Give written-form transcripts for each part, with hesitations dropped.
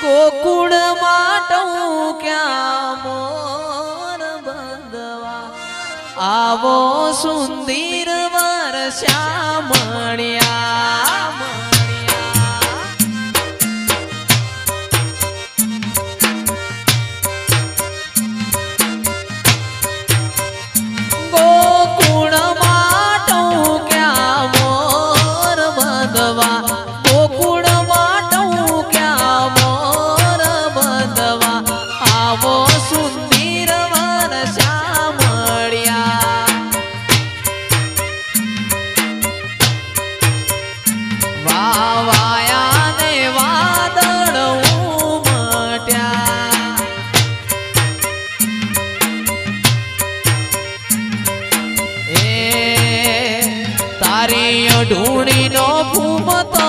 गोकुळ माटू क्या मोर बंधवा आवो सुंदर वर्षा मणिया गोकुळ माटू क्या मोर बंधवा गोकुळ माटू क्या मोर बंधवा आवो सुंदर वर्षा मणिया वाया ने वादळ उमट्या तारी ढूंढी नो घूमतो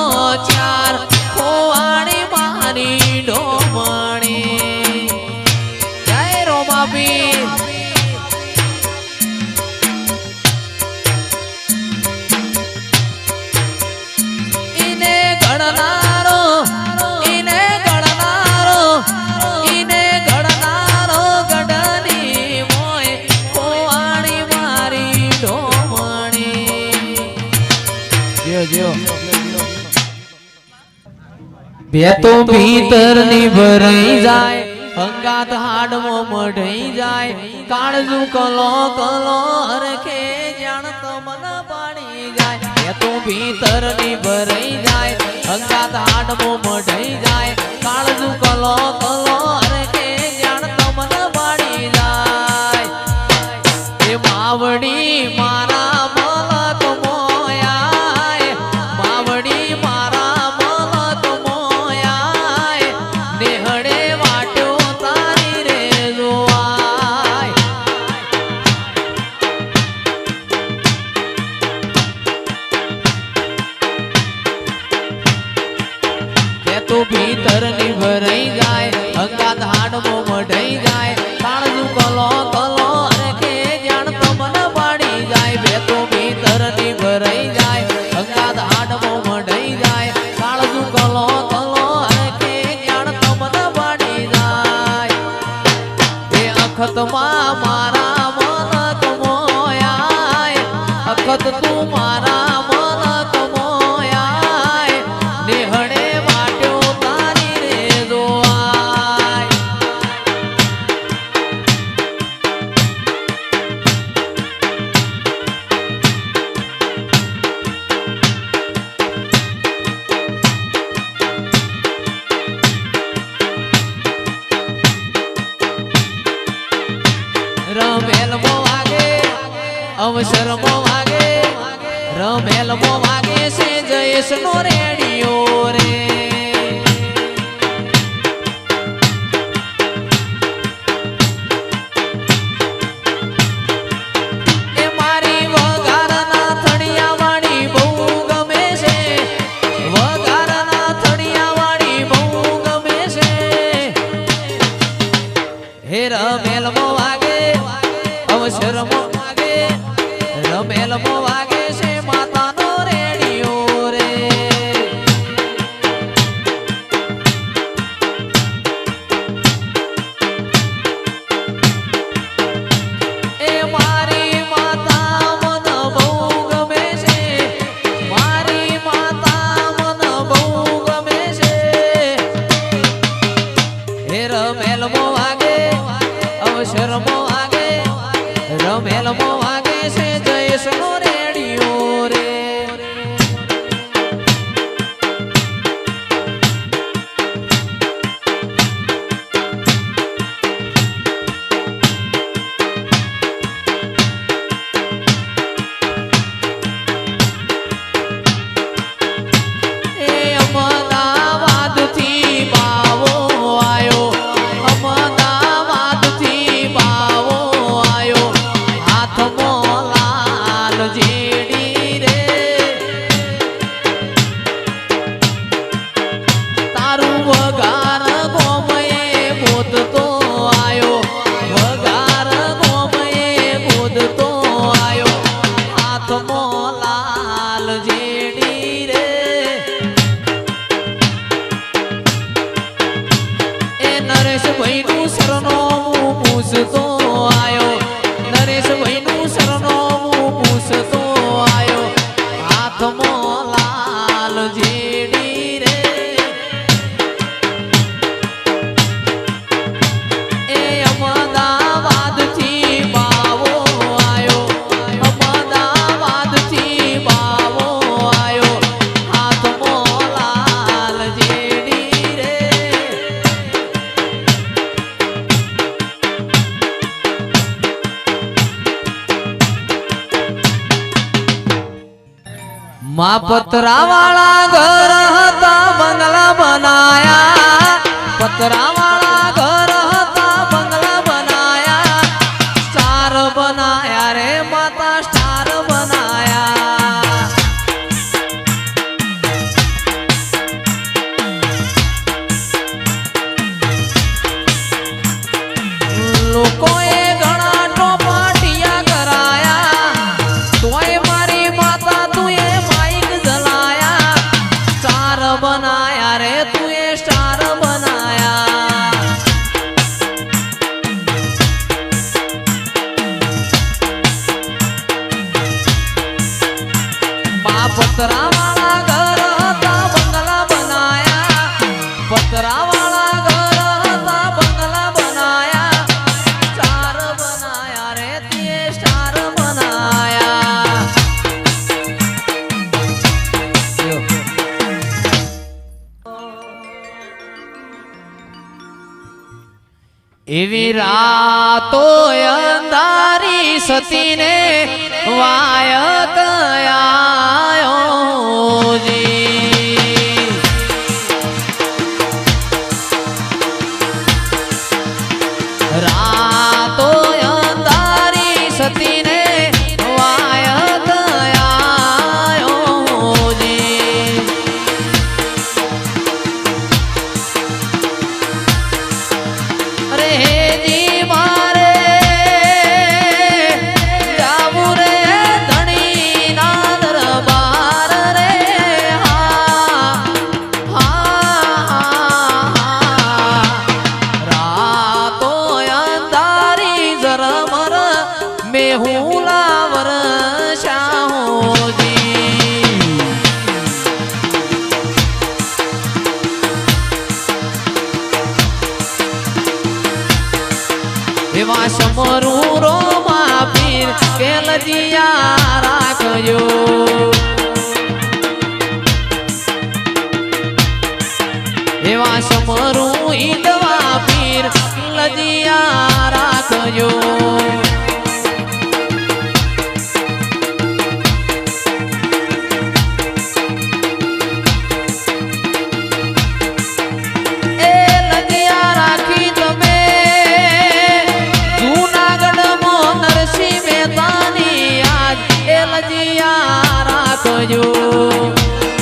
चार खोवाणी मारी डोमणी जय रोमाबीर इने गणनारो इने गणनारो इने गणनारो गडनी मोय खोवाणी मारी डोमणी जियो भेतो भीतर ની ભરાઈ જાય અંગાત હાડમો મઢઈ જાય કાળજુ કલો કલો હરખે જાણ તો મન પાણી જાય ભેતો ભીતર ની ભરાઈ જાય અંગાત હાડમો મઢઈ જાય કાળજુ કલો કલો હરખે જાણ તો મન પાણી જાય એ માવડી મારા મલક મોયા માવડી મારા મલક મોયા નેહડે વાટ્યો તારી રે જોવાય કે તો ભીતર ની ભરાઈ જાય અંગાત હાડમો મઢઈ જાય કાળજુ કલો કલો હરખે જાણ તો મન પાડી જાય બે તો ભીતર ની ભરાઈ જાય અંગાત હાડમો મઢઈ જાય કાળજુ કલો કલો હરખે જાણ તો મન પાડી જાય એ અખતમાં મારા મલક મોયા અખત તું મારા મલક મોયા નેહડે વાટ્યો તારી રે જોવાય રમેલ મો વાગે અવસર મો વાગે રમેલ મો વાગે છે જયેશ નો રેડિયો રે એ મારી વઘારના થડિયા વાળી બહુ ગમે છે વઘારના થડિયા વાળી બહુ ગમે છે હે રમેલ મો વાગે અવસર મો વાગે રમેલ મો વાગે છે માતાનો રેડિયો રે એ મારી માતા મન બહુ ગમે છે મારી માતા મન બહુ ગમે છે હે રમેલ મો વાગે અવસર મો વાગે રમેલ મો વાગે છે જયેશ નો રેડિયો રે એ અમદાવાદથી બાવો આયો નરેશ ભાઈ નું સરનામું પૂછતો આયો નરેશ ભાઈ નું સરનામું પૂછતો આયો હાથમાં લાલ જેડી રે એ અમદાવાદ થી બાવો આયો અમદાવાદ થી બાવો આયો હાથમાં લાલ જેડી રે માં પતરા વાળા ઘર હતા બંગલા બનાયા પતરા વાળા ઘર હતા બંગલા બનાયા સ્ટાર બનાયા રે માતા સ્ટાર બનાયા લોકોએ ઘણા ટોપાટિયા કરાયા તોય મારી માતા તું એ માઈક જલાયા સ્ટાર બનાયા રે તું એ સ્ટાર બનાયા બા પતરા વાળા ઘર હતા બંગલા બનાયા પતરા વાળા ઘર હતા બંગલા બનાયા સ્ટાર બનાયા રે તે સ્ટાર બનાયા એવી રાતો અંધારી સતીને વાયક આયો જી રાતો અંધારી સતીને વાયક આયો જી રેજી મારે જાવું રે ધણી ના દરબાર રે હા રાતો અંધારી ઝરમર મેહુલા વરસાહોજી એવા સમરૂ રોમા પીર કેલજિયા રાખજો એવા સમરૂ ઈદવા પીર લજિયા રાખજો એ લજિયા રાખી તમે જૂનાગઢમાં નરસિંહ મહેતાની યાદ એ લજિયા રાખજો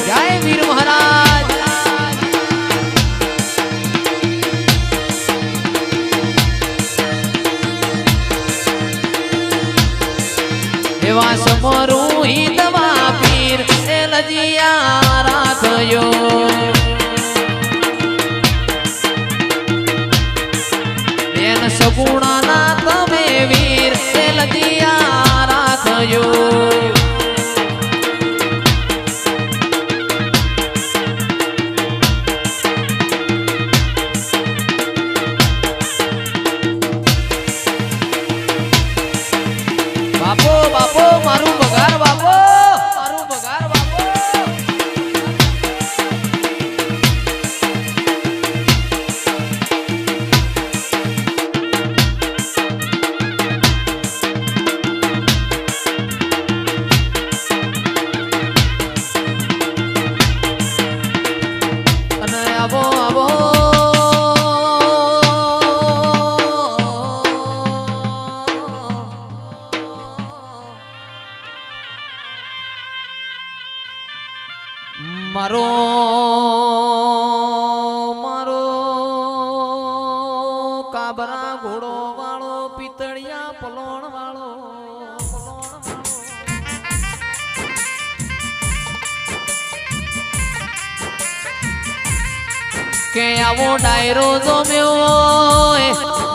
જય વીર મહારાજ એવા સમરૂ હિદવા પીર એ લજિયા રાખજો બેન સગુણાના તમે વીર એ લજિયા રાખજો બાપો બાપો મારું બગાર બાપો મારું બગાર બાપો અને આવો આવો મારો મારો કાબરા ઘોડો વાળો પિતળિયા પલોણ વાળો કે આવો ડાયરો જોમ્યો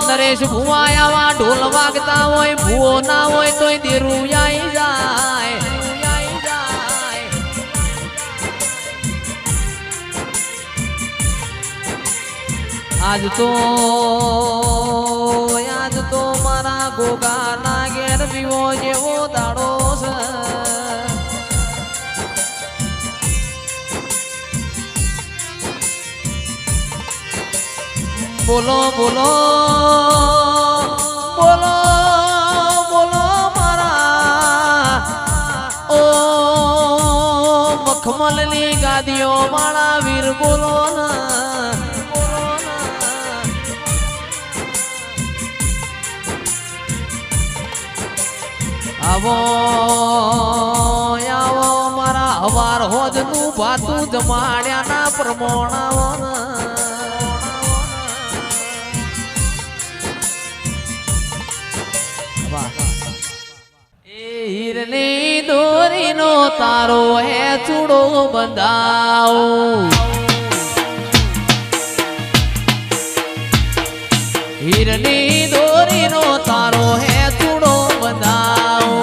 નરેશ ભુવા આવા ઢોલ વાગતા હોય ભૂવો ના હોય તોય દેરું આઈ જાય આજ તો મારા ગોગા ના ઘેર પીવો જેવો દાડો છે બોલો બોલો બોલો બોલો મારા ઓ મખમલની ગાદીઓ મારા વીર બોલો ના આવો આવો મારા હવાર હોજ નું ભાતું જમાડ્યા ના પ્રમોણાવો હીરની દોરીનો તારો હે ચૂડો બંધાવો હીરની દોરીનો તારો હે ચૂડો બંધાવો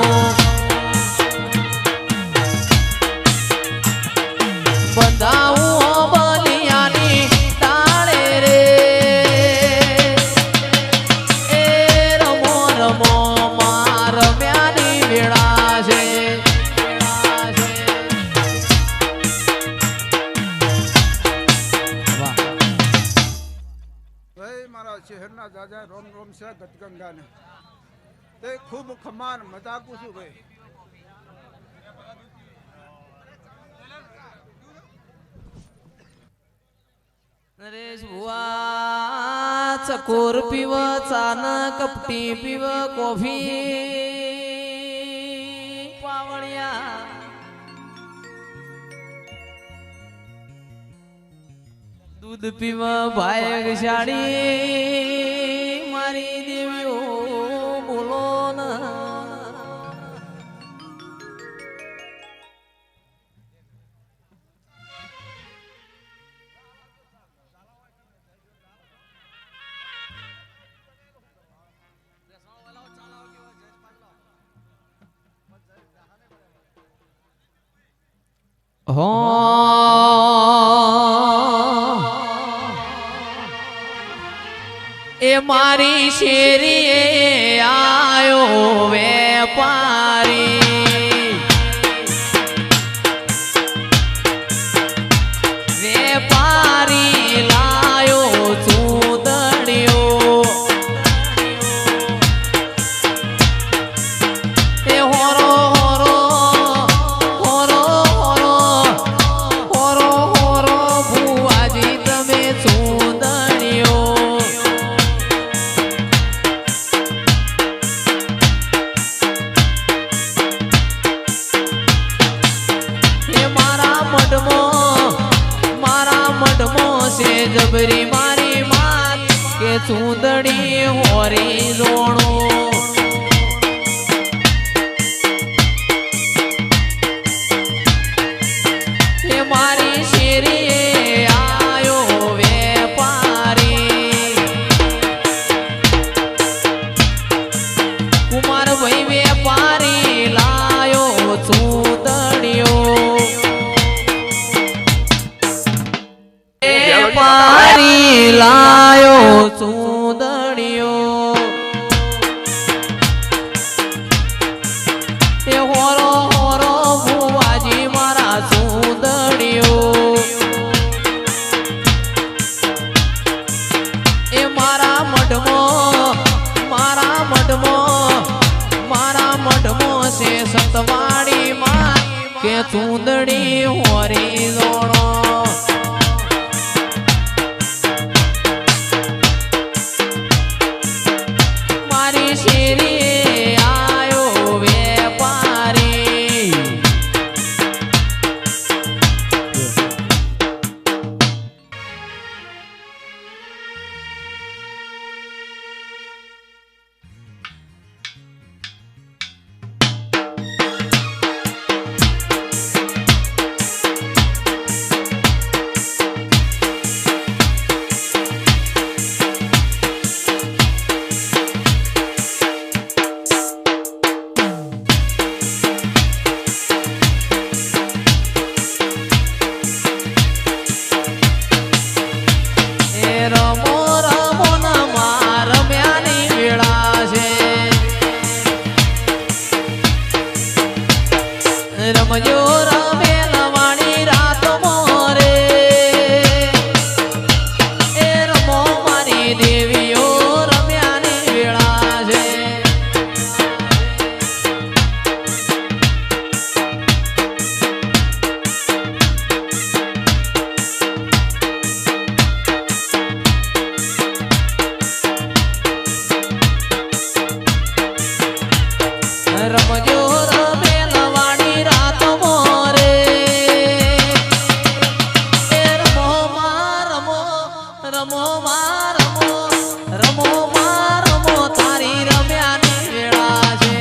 બંધાવું બલિયાની તાળે રે એ રમો રમો રમ્યાની વેળા છે મારા શહેરના દાદા રોમ રોમ છે ગતગંગાને તે ખૂબ ખમાન મજાકું છું ભાઈ નરેશ ભુવા ચકોર પીવ ચાન કપટી પીવ કોફી પાવણિયા દૂધ પીવ ભાયગશાળી મારી દેવીઓ બોલો ના હો એ મારી શેરીએ આયો વેપારી વેપારી લાયો ચૂંદડીઓ એ હોરો હોરો હોરો હોરો હોરો હોરો ભુવાજી તમે ચૂંદડીઓ જબરી મારી માત કે ચૂંદડી હોરી રોણો એ મારી શેરીએ આયો વેપારી કુમાર ભાઈ વેપારી લાયો ચૂંદડીઓ વેપારી લાયો ચૂંદડીઓ એ હોરો હોરો ભુવાજી મારા ચૂંદડીઓ એ મારા મઢમો છે સતવાડી માં કે ચૂંદડી હોરી જોણો મોની દેવીઓ રમ્યાની વેળા છે. રમજો રમેલવાડી રાત મોરે એ રમો માં રમો રમો માં રમો રમો માં રમો તારી રમ્યાની વેળા છે.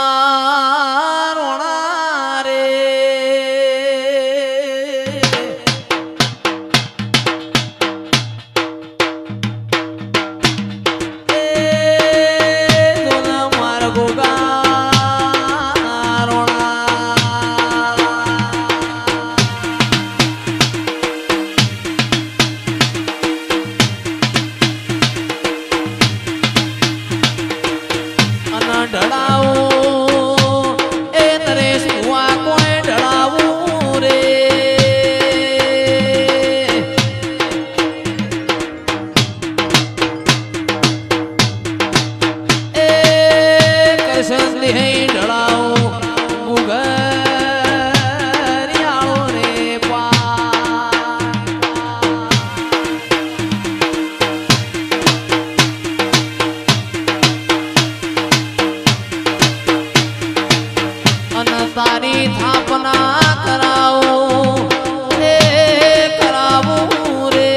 ગોગા રોણા રે મારા ગોગા રોણા ઢળાવું એ નરેશ ભુવા કોઈ ઢળાવું રે એ કૃષ્ણ દેહ ઢળાવું ગુગરિયાળો રે તારી થાપના કરાવું રે કરાવું રે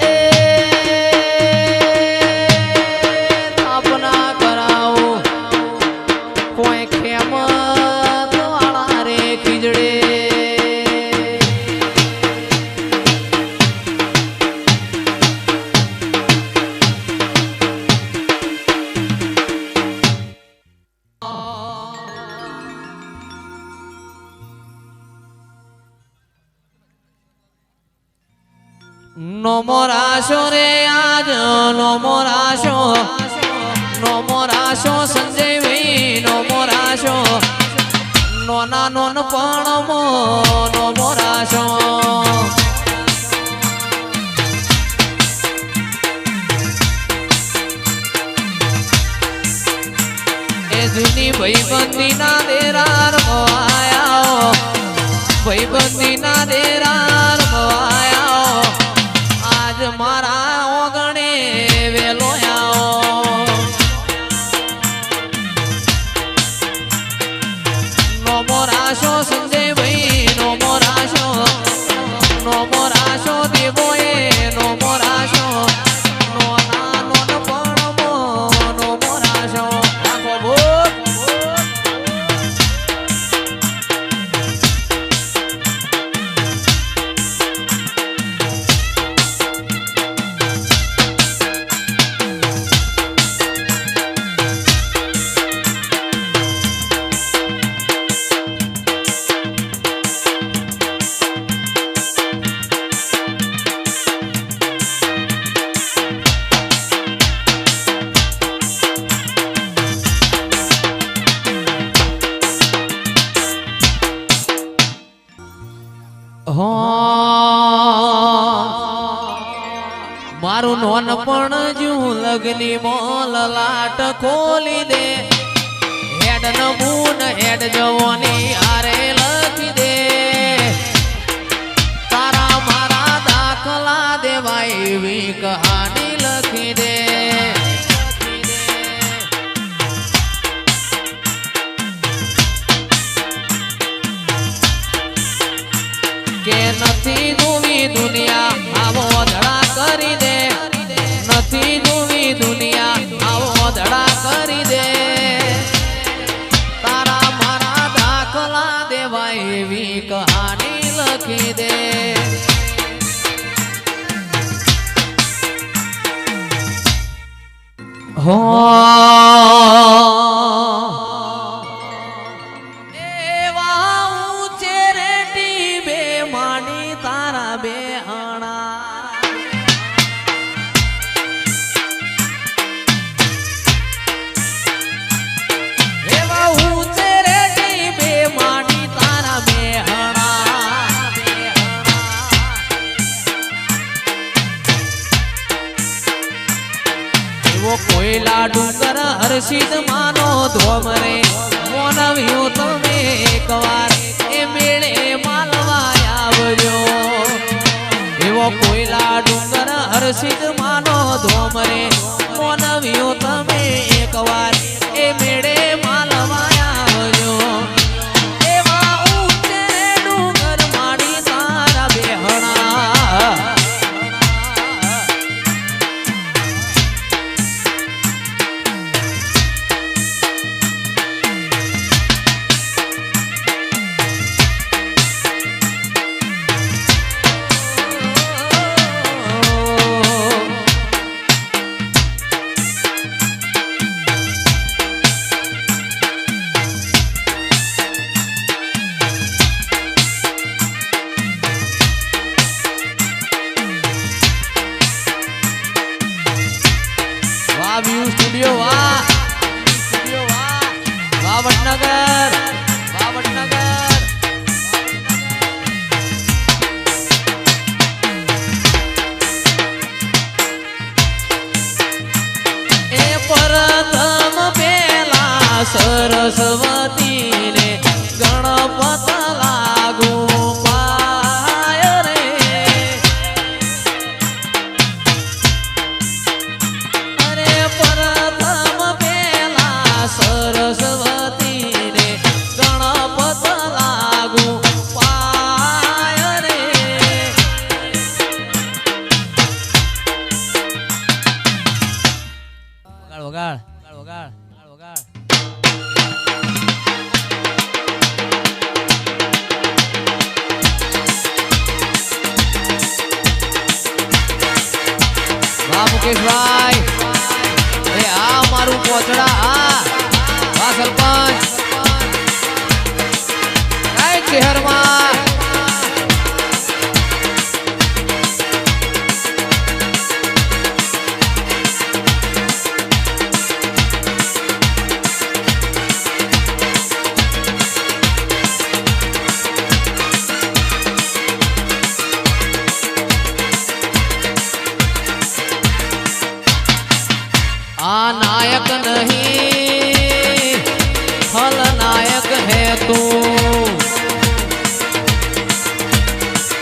એ થાપના કરાવું કોઈ ખેમત વાળા રે ખીજડે નો મોરાશો રે આજ નો મોરાશો સંજય ભાઈ નો મોરાશો નોના નોન પણ નો મોરાશો એ જૂની ભાઈબંધી ના દેરાર ભવાયા ભાઈબંધી ના દેરાર ભવાયા આજ મારા ઓગણે વેલો આવો નો મોરાશો સંજય ભાઈ નો મોરાશો દેવો એ નો મોરાશો નો નાનો પણ નો મોરાશો આખો બોલ મારું નોન પણ જુ લગની મોલ લાટ ખોલી દે હેડ નમૂન હેડ જવાની આરે લખી દે તારા મારા દાખલા દેવાય એવી કહાની લખી દે કે નથી જોવી દુનિયા આવો ધડા કરી દે નથી જોવી દુનિયા આવો ધડા કરી દે તારા મારા દાખલા ની કહાની લખી દે હો એવા ઊંચે રેટી બે માની તારા બે હણા એવા ઊંચે રેટી બે માની તારા બે હણા એવો કોયલા ડુંગર હર્ષિત માનો ધોમરે મોનવ્યું તમે એકવાર એ મેળે માલવા આવજો એવો કોયલા ડુંગર હર્ષિત માનો ધોમરે મોનવ્યું તમે એકવાર એ મેળે માલવા આવજો એવા ઊંચે ડુંગર માડી તારા બેહણા વ્યૂ સ્ટુડિયો વાહ વડનગર એ પ્રથમ પેલા સરસ્વતી ને ગણપત લાગુ પાય રે અરે પ્રથમ પેલા સરસ્વતી ને ગણપત લાગુ પાય રે વગાડ વાહ મુકેશભાઈ એ આ મારું પોચડા વાહ સરપંચ રાઈટ શહેરમાં आ नायक नहीं खलनायक है तू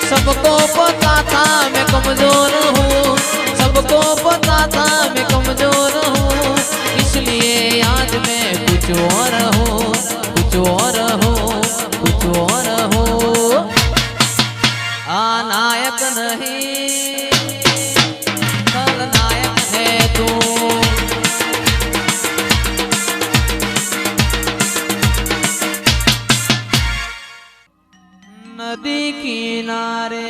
सबको पता था मैं कमजोर हूँ सबको पता था मैं कमजोर हूँ इसलिए आज मैं कुछ और हूँ आ नायक नहीं खलनायक है तू नदी किनारे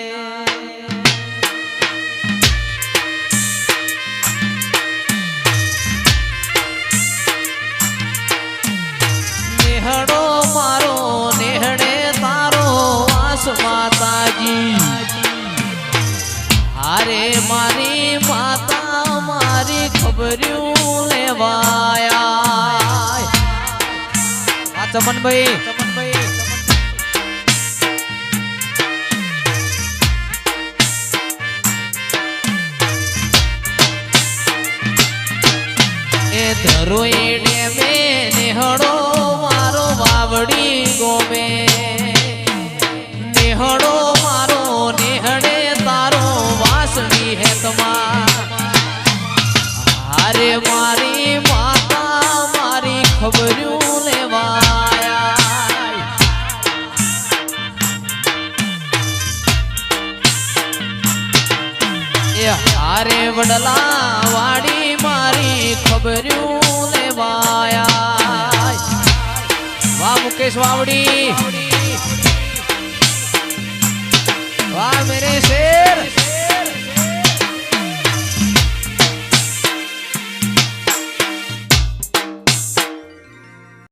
नेहड़ो मारो नेहड़े तारो वास माताजी हारे मारी माता मारी खबरियों लेवाया चमन भाई ધરોઈને મે નેહડો મારો વાવડી ગોમે નેહડો મારો નેહડે તારો વાસણી હે તમા હારે મારી માતા મારી ખબર્યું લેવાયા એ હારે વડલા વાડી મારી ખબર્યું લેવાયા વાહ મુકેશ વાવડી વાહ મેરે શેર